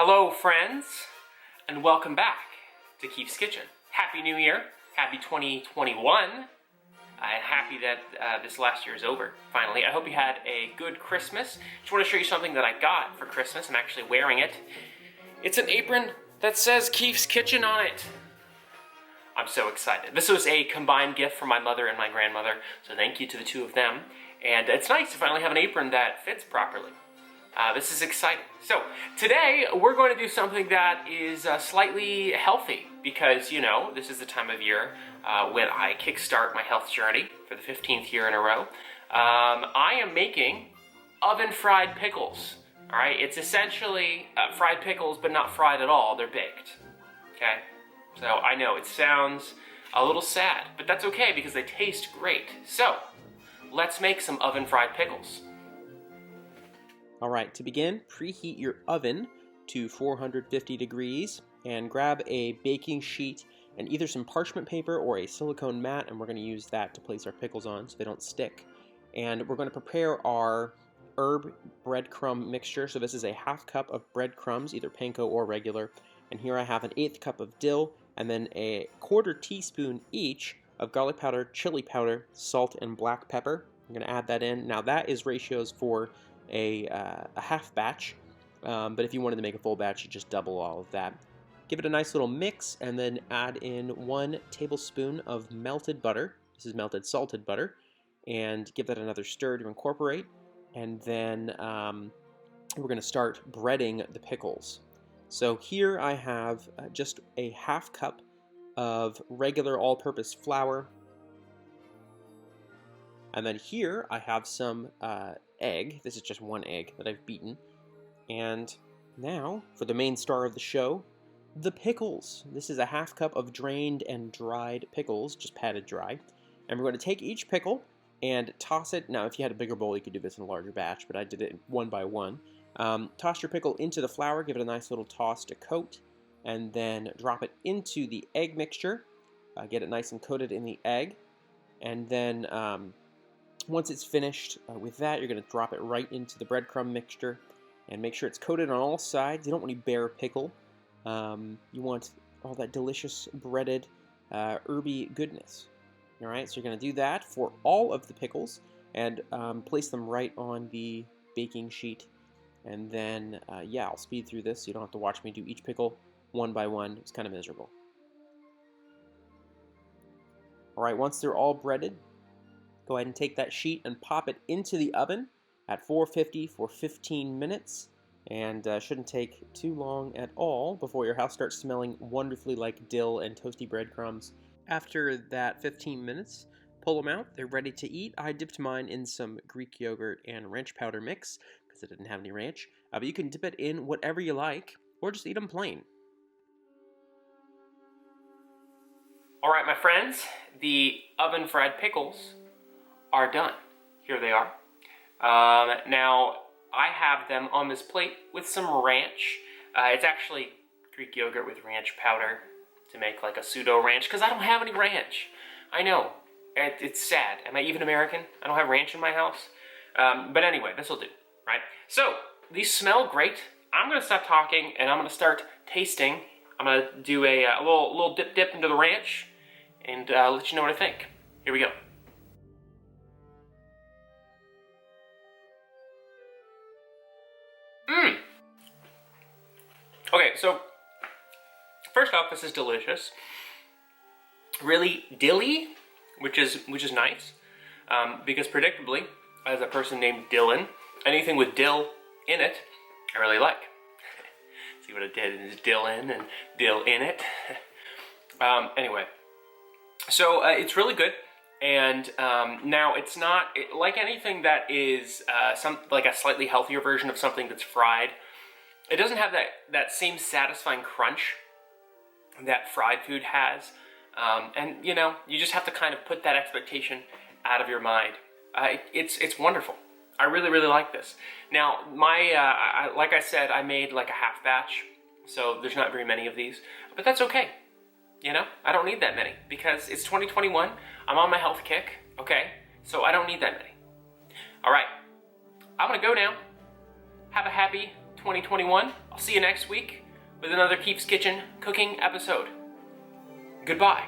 Hello friends, and welcome back to Keefe's Kitchen. Happy New Year, happy 2021, and happy that this last year is over, finally. I hope you had a good Christmas. Just want to show you something that I got for Christmas. I'm actually wearing it. It's an apron that says Keefe's Kitchen on it. I'm so excited. This was a combined gift from my mother and my grandmother, so thank you to the two of them. And it's nice to finally have an apron that fits properly. This is exciting. So today we're going to do something that is slightly healthy because, you know, this is the time of year when I kickstart my health journey for the 15th year in a row. I am making oven-fried pickles. All right, it's essentially fried pickles, but not fried at all. They're baked. Okay, so I know it sounds a little sad, but that's okay because they taste great. So let's make some oven-fried pickles. All right, to begin, preheat your oven to 450 degrees and grab a baking sheet and either some parchment paper or a silicone mat, and we're going to use that to place our pickles on so they don't stick. And we're going to prepare our herb breadcrumb mixture. So this is a half cup of breadcrumbs, either panko or regular. And here I have an 1/8 cup of dill and then a 1/4 teaspoon each of garlic powder, chili powder, salt, and black pepper. I'm going to add that in. Now that is ratios for a half batch, but if you wanted to make a full batch, you just double all of that. Give it a nice little mix and then add in 1 tablespoon of melted butter. This is melted salted butter, and give that another stir to incorporate. And then we're going to start breading the pickles. So here I have just a half cup of regular all-purpose flour. And then here I have some egg. This is just 1 egg that I've beaten. And now for the main star of the show, the pickles. This is a half cup of drained and dried pickles, just patted dry. And we're going to take each pickle and toss it. Now if you had a bigger bowl, you could do this in a larger batch, but I did it one by one. Toss your pickle into the flour, give it a nice little toss to coat, and then drop it into the egg mixture. Get it nice and coated in the egg. And then once it's finished with that, you're going to drop it right into the breadcrumb mixture and make sure it's coated on all sides. You don't want any bare pickle. You want all that delicious breaded herby goodness. All right, so you're going to do that for all of the pickles and place them right on the baking sheet. And then, yeah, I'll speed through this so you don't have to watch me do each pickle one by one. It's kind of miserable. All right, once they're all breaded, go ahead and take that sheet and pop it into the oven at 450 for 15 minutes. And shouldn't take too long at all before your house starts smelling wonderfully like dill and toasty breadcrumbs. After that 15 minutes, pull them out. They're ready to eat. I dipped mine in some Greek yogurt and ranch powder mix because I didn't have any ranch. But you can dip it in whatever you like or just eat them plain. All right, my friends, the oven-fried pickles are done. Here they are. Now, I have them on this plate with some ranch. It's actually Greek yogurt with ranch powder to make like a pseudo ranch because I don't have any ranch. I know, it's sad. Am I even American? I don't have ranch in my house. But anyway, this will do, right? So, these smell great. I'm going to stop talking and I'm going to start tasting. I'm going to do a little dip into the ranch and let you know what I think. Here we go. Okay, so first off, this is delicious. Really dilly, which is nice, because predictably, as a person named Dylan, anything with dill in it, I really like. See what I did is dill in and dill in it. Anyway, so it's really good. And now it's not like anything that is like a slightly healthier version of something that's fried. It doesn't have that same satisfying crunch that fried food has. And you know, you just have to kind of put that expectation out of your mind. It's wonderful. I really like this. Now, like I said, I made like a half batch, so there's not very many of these, but that's okay. You know, I don't need that many because it's 2021. I'm on my health kick, okay? So I don't need that many. All right, I'm gonna go now. Have a happy 2021. I'll see you next week with another Keefe's Kitchen cooking episode. Goodbye.